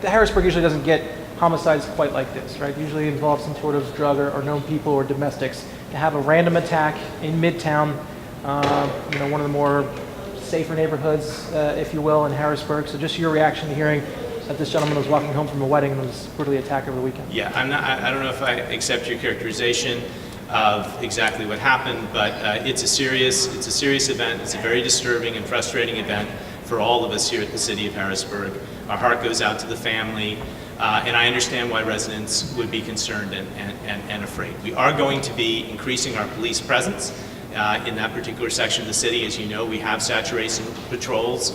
The Harrisburg usually doesn't get homicides quite like this, right? Usually involves some sort of drug or known people or domestics. To have a random attack in Midtown, one of the more safer neighborhoods, if you will, in Harrisburg. So just your reaction to hearing that this gentleman was walking home from a wedding and was brutally attacked over the weekend. Yeah, I don't know if I accept your characterization of exactly what happened, but it's a serious event. It's a very disturbing and frustrating event for all of us here at the City of Harrisburg. Our heart goes out to the family, and I understand why residents would be concerned and afraid. We are going to be increasing our police presence in that particular section of the city. As you know, we have saturation patrols.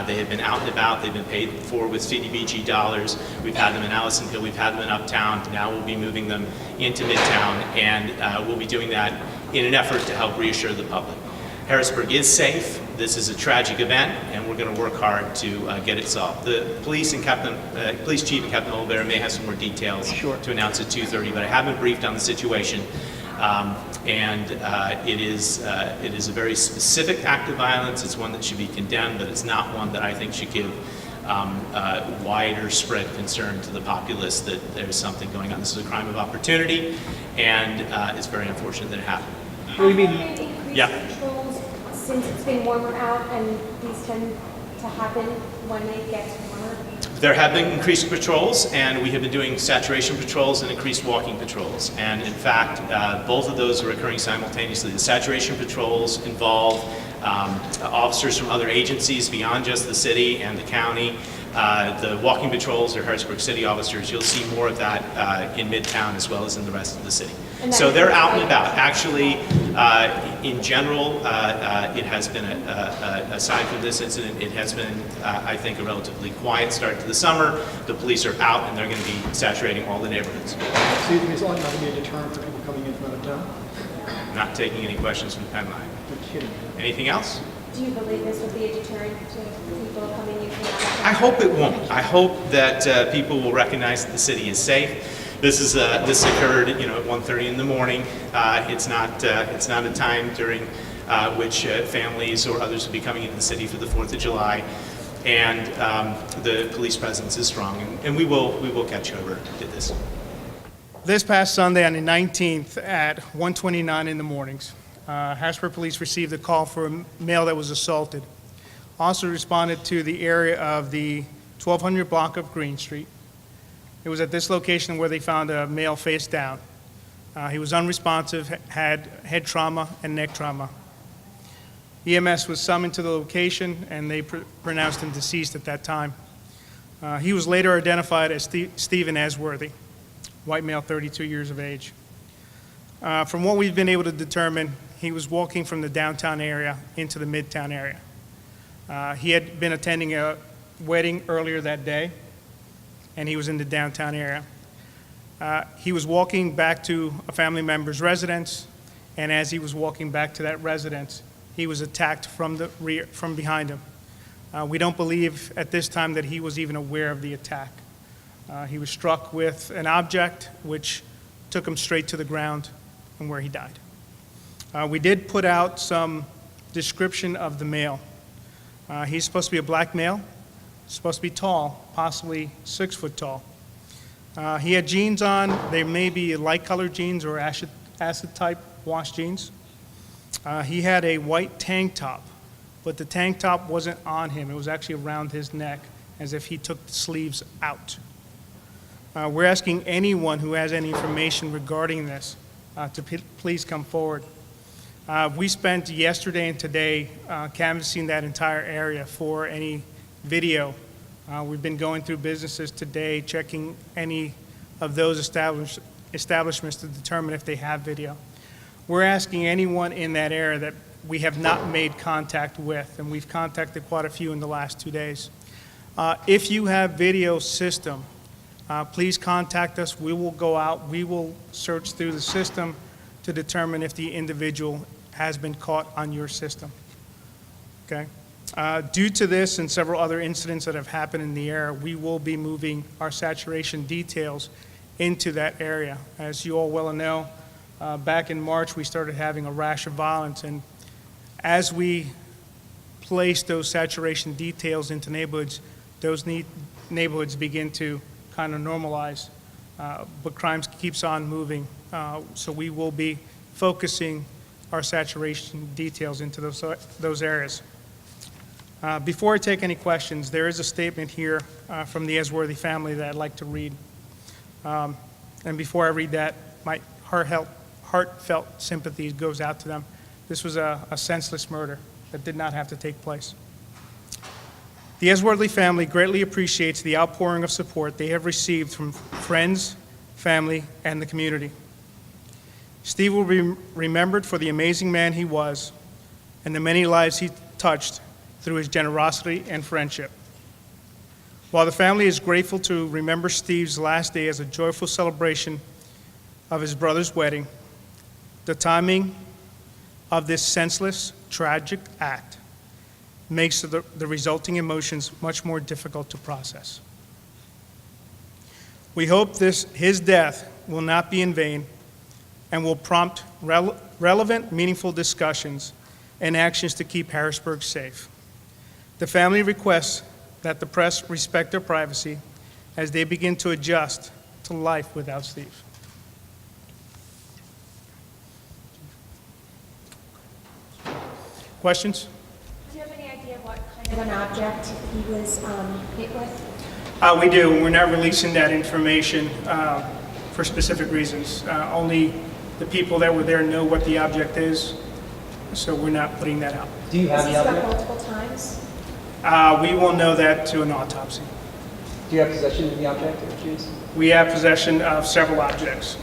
They have been out and about. They've been paid for with CDBG dollars. We've had them in Allison Hill. We've had them in Uptown. Now we'll be moving them into Midtown, and we'll be doing that in an effort to help reassure the public. Harrisburg is safe. This is a tragic event, and we're going to work hard to get it solved. The police and police chief and Captain Olivera may have some more details to announce at 2:30, but I have been briefed on the situation. It is a very specific act of violence. It's one that should be condemned, but it's not one that I think should give wider spread concern to the populace that there's something going on. This is a crime of opportunity, and it's very unfortunate that it happened. What do you mean? Yeah. Since it's been warmer out, and these tend to happen when it gets warmer? There have been increased patrols, and we have been doing saturation patrols and increased walking patrols. And in fact, both of those are occurring simultaneously. The saturation patrols involve officers from other agencies beyond just the city and the county. The walking patrols are Harrisburg City officers. You'll see more of that in Midtown as well as in the rest of the city. So they're out and about. Actually, in general, it has been, aside from this incident, it has been, I think, a relatively quiet start to the summer. The police are out, and they're going to be saturating all the neighborhoods. So you think it's not going to be a deterrent for people coming in from out of town? Not taking any questions from the pen line. You're kidding. Anything else? Do you believe this will be a deterrent to people coming in from out of town? I hope it won't. I hope that people will recognize that the city is safe. This occurred, at 1:30 in the morning. It's not a time during which families or others will be coming into the city for the 4th of July, and the police presence is strong, and we will catch over to this. This past Sunday on the 19th at 1:29 in the mornings, Harrisburg Police received a call for a male that was assaulted. Officers responded to the area of the 1200 block of Green Street. It was at this location where they found a male face down. He was unresponsive, had head trauma and neck trauma. EMS was summoned to the location, and they pronounced him deceased at that time. He was later identified as Stephen Esworthy, white male, 32 years of age. From what we've been able to determine, he was walking from the downtown area into the Midtown area. He had been attending a wedding earlier that day, and he was in the downtown area. He was walking back to a family member's residence, and as he was walking back to that residence, he was attacked from the rear, from behind him. We don't believe at this time that he was even aware of the attack. He was struck with an object which took him straight to the ground and where he died. We did put out some description of the male. He's supposed to be a black male, supposed to be tall, possibly 6 foot tall. He had jeans on. They may be light colored jeans or acid type wash jeans. He had a white tank top, but the tank top wasn't on him. It was actually around his neck, as if he took the sleeves out. We're asking anyone who has any information regarding this to please come forward. We spent yesterday and today canvassing that entire area for any video. We've been going through businesses today, checking any of those establishments to determine if they have video. We're asking anyone in that area that we have not made contact with, and we've contacted quite a few in the last 2 days. If you have video system, please contact us. We will go out, we will search through the system to determine if the individual has been caught on your system, okay? Due to this and several other incidents that have happened in the area, we will be moving our saturation details into that area. As you all well know, back in March, we started having a rash of violence, and as we place those saturation details into neighborhoods, those neighborhoods begin to kind of normalize, but crime keeps on moving. So we will be focusing our saturation details into those areas. Before I take any questions, there is a statement here from the Esworthy family that I'd like to read. And before I read that, my heartfelt sympathy goes out to them. This was a senseless murder that did not have to take place. The Esworthy family greatly appreciates the outpouring of support they have received from friends, family, and the community. Steve will be remembered for the amazing man he was and the many lives he touched through his generosity and friendship. While the family is grateful to remember Steve's last day as a joyful celebration of his brother's wedding, the timing of this senseless, tragic act makes the resulting emotions much more difficult to process. We hope his death will not be in vain and will prompt relevant, meaningful discussions and actions to keep Harrisburg safe. The family requests that the press respect their privacy as they begin to adjust to life without Steve. Questions? Do you have any idea what kind of an object he was hit with? We do. We're not releasing that information for specific reasons. Only the people that were there know what the object is, so we're not putting that out. Do you have Was he the struck object? multiple times? We will know that to an autopsy. Do you have possession of the object or accused? We have possession of several objects.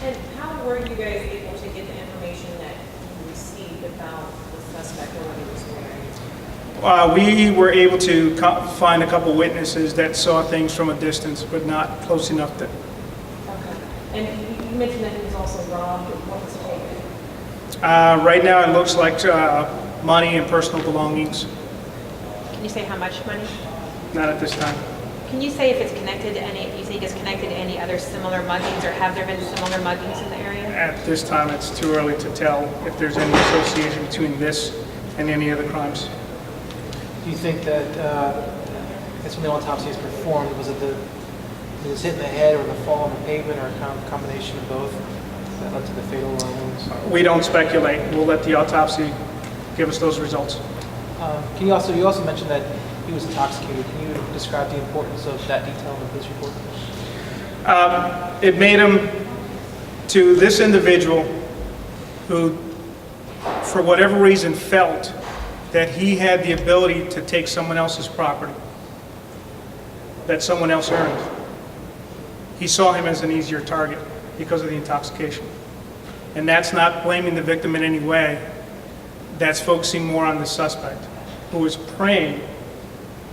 And how were you guys able to get the information that you received about the suspect or what he was wearing? We were able to find a couple witnesses that saw things from a distance, but not close enough to. Okay. And you mentioned that he was also robbed. What was taken? Right now, it looks like money and personal belongings. Can you say how much money? Not at this time. Can you say if it's connected to any, if you think it's connected to any other similar muggings, or have there been similar muggings in the area? At this time, it's too early to tell if there's any association between this and any other crimes. Do you think that, when the autopsy is performed, was it hit in the head or the fall on the pavement or a kind of combination of both that led to the fatal wounds? We don't speculate. We'll let the autopsy give us those results. You also mentioned that he was intoxicated. Can you describe the importance of that detail in the police report? It made him, to this individual who, for whatever reason, felt that he had the ability to take someone else's property that someone else earned. He saw him as an easier target because of the intoxication. And that's not blaming the victim in any way. That's focusing more on the suspect, who is preying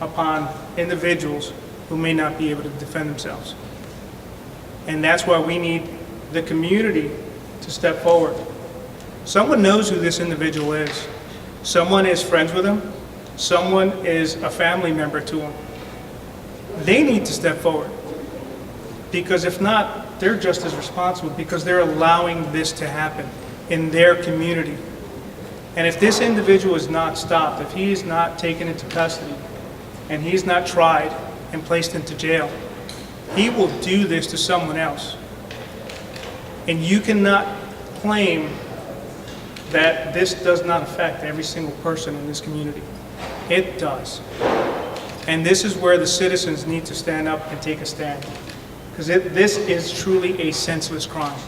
upon individuals who may not be able to defend themselves. And that's why we need the community to step forward. Someone knows who this individual is. Someone is friends with him. Someone is a family member to him. They need to step forward. Because if not, they're just as responsible because they're allowing this to happen in their community. And if this individual is not stopped, if he is not taken into custody, and he's not tried and placed into jail, he will do this to someone else. And you cannot claim that this does not affect every single person in this community. It does. And this is where the citizens need to stand up and take a stand. Because this is truly a senseless crime.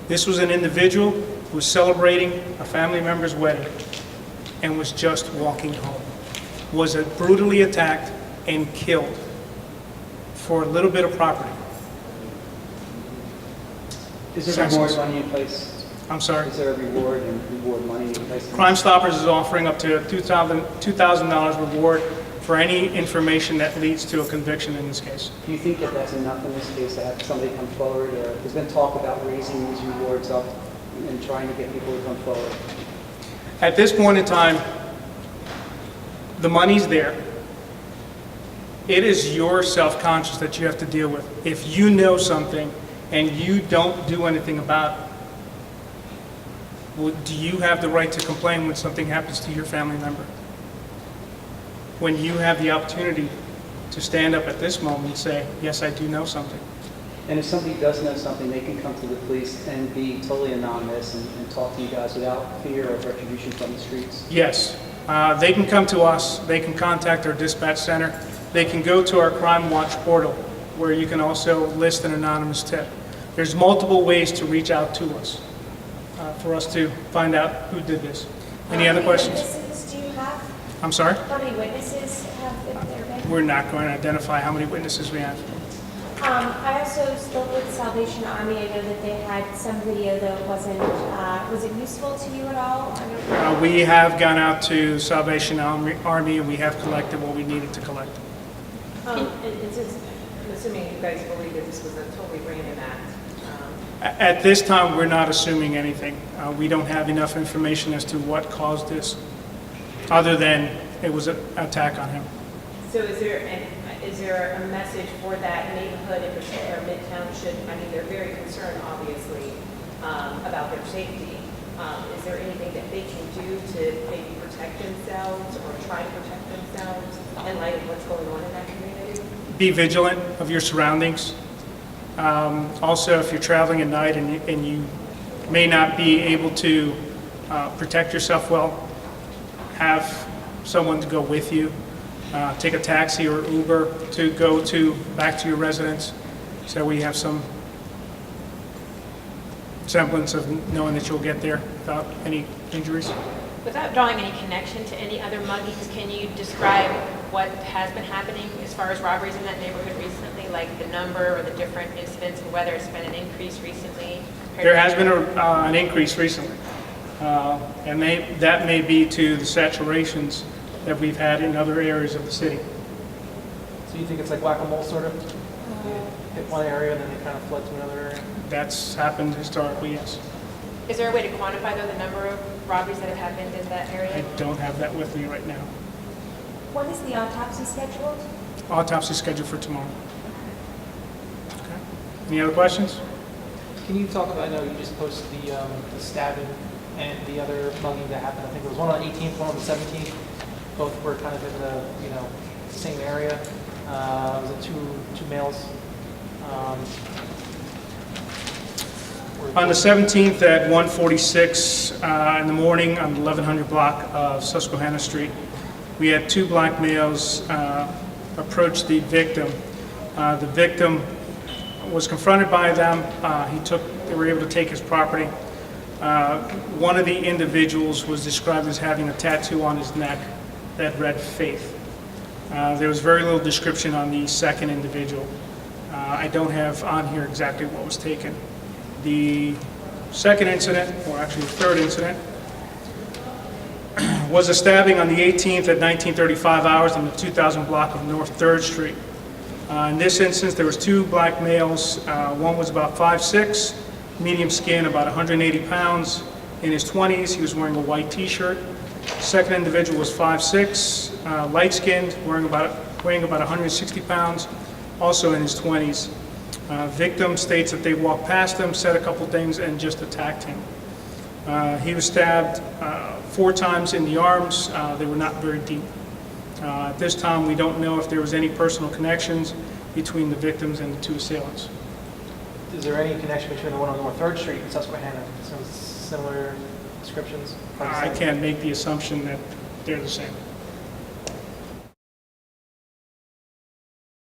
This was an individual who was celebrating a family member's wedding and was just walking home. Was brutally attacked and killed for a little bit of property. Is there a reward money in place? I'm sorry? Is there a reward money in place? Crime Stoppers is offering up to $2,000 reward for any information that leads to a conviction in this case. Do you think that that's enough in this case to have somebody come forward? Or there's been talk about raising these rewards up and trying to get people to come forward? At this point in time, the money's there. It is your self-conscious that you have to deal with. If you know something and you don't do anything about it, do you have the right to complain when something happens to your family member? When you have the opportunity to stand up at this moment and say, yes, I do know something. And if somebody does know something, they can come to the police and be totally anonymous and talk to you guys without fear of retribution from the streets? Yes, they can come to us, they can contact our dispatch center, they can go to our Crime Watch portal, where you can also list an anonymous tip. There's multiple ways to reach out to us, for us to find out who did this. Any other questions? How many witnesses do you have? I'm sorry? How many witnesses have there been? We're not going to identify how many witnesses we have. I also spoke with the Salvation Army. I know that they had some video that wasn't, was it useful to you at all? I don't know. We have gone out to Salvation Army and we have collected what we needed to collect. And since, I'm assuming you guys believe that this was a totally random act. At this time, we're not assuming anything. We don't have enough information as to what caused this, other than it was an attack on him. So is there a message for that neighborhood in particular, Midtown should, I mean, they're very concerned, obviously, about their safety. Is there anything that they can do to maybe protect themselves or try to protect themselves in light of what's going on in that community? Be vigilant of your surroundings. Also, if you're traveling at night and you may not be able to protect yourself well, have someone to go with you. Take a taxi or Uber to go back to your residence, so we have some semblance of knowing that you'll get there without any injuries. Without drawing any connection to any other muggings, can you describe what has been happening as far as robberies in that neighborhood recently, like the number or the different incidents, and whether it's been an increase recently? There has been an increase recently, and that may be to the saturations that we've had in other areas of the city. So you think it's like whack-a-mole sort of? You hit one area and then they kind of flood to another area? That's happened historically, yes. Is there a way to quantify, though, the number of robberies that have happened in that I area? don't have that with me right now. When is the autopsy scheduled? Autopsy scheduled for tomorrow. Okay. Any other questions? Can you talk about, I know you just posted the stabbing and the other mugging that happened. I think there was one on the 18th, one on the 17th. Both were kind of in the, same area. Was it two males? On the 17th at 1:46 in the morning on the 1100 block of Susquehanna Street, we had two black males approach the victim. The victim was confronted by them. They were able to take his property. One of the individuals was described as having a tattoo on his neck that read Faith. There was very little description on the second individual. I don't have on here exactly what was taken. The second incident, or actually the third incident, was a stabbing on the 18th at 1935 hours on the 2000 block of North 3rd Street. In this instance, there was two black males. One was about 5'6", medium skin, about 180 pounds. In his 20s, he was wearing a white t-shirt. Second individual was 5'6", light-skinned, weighing about 160 pounds, also in his 20s. Victim states that they walked past him, said a couple things, and just attacked him. He was stabbed 4 times in the arms. They were not very deep. At this time, we don't know if there was any personal connections between the victims and the two assailants. Is there any connection between the one on North 3rd Street and Susquehanna? Some similar descriptions? I can't make the assumption that they're the same.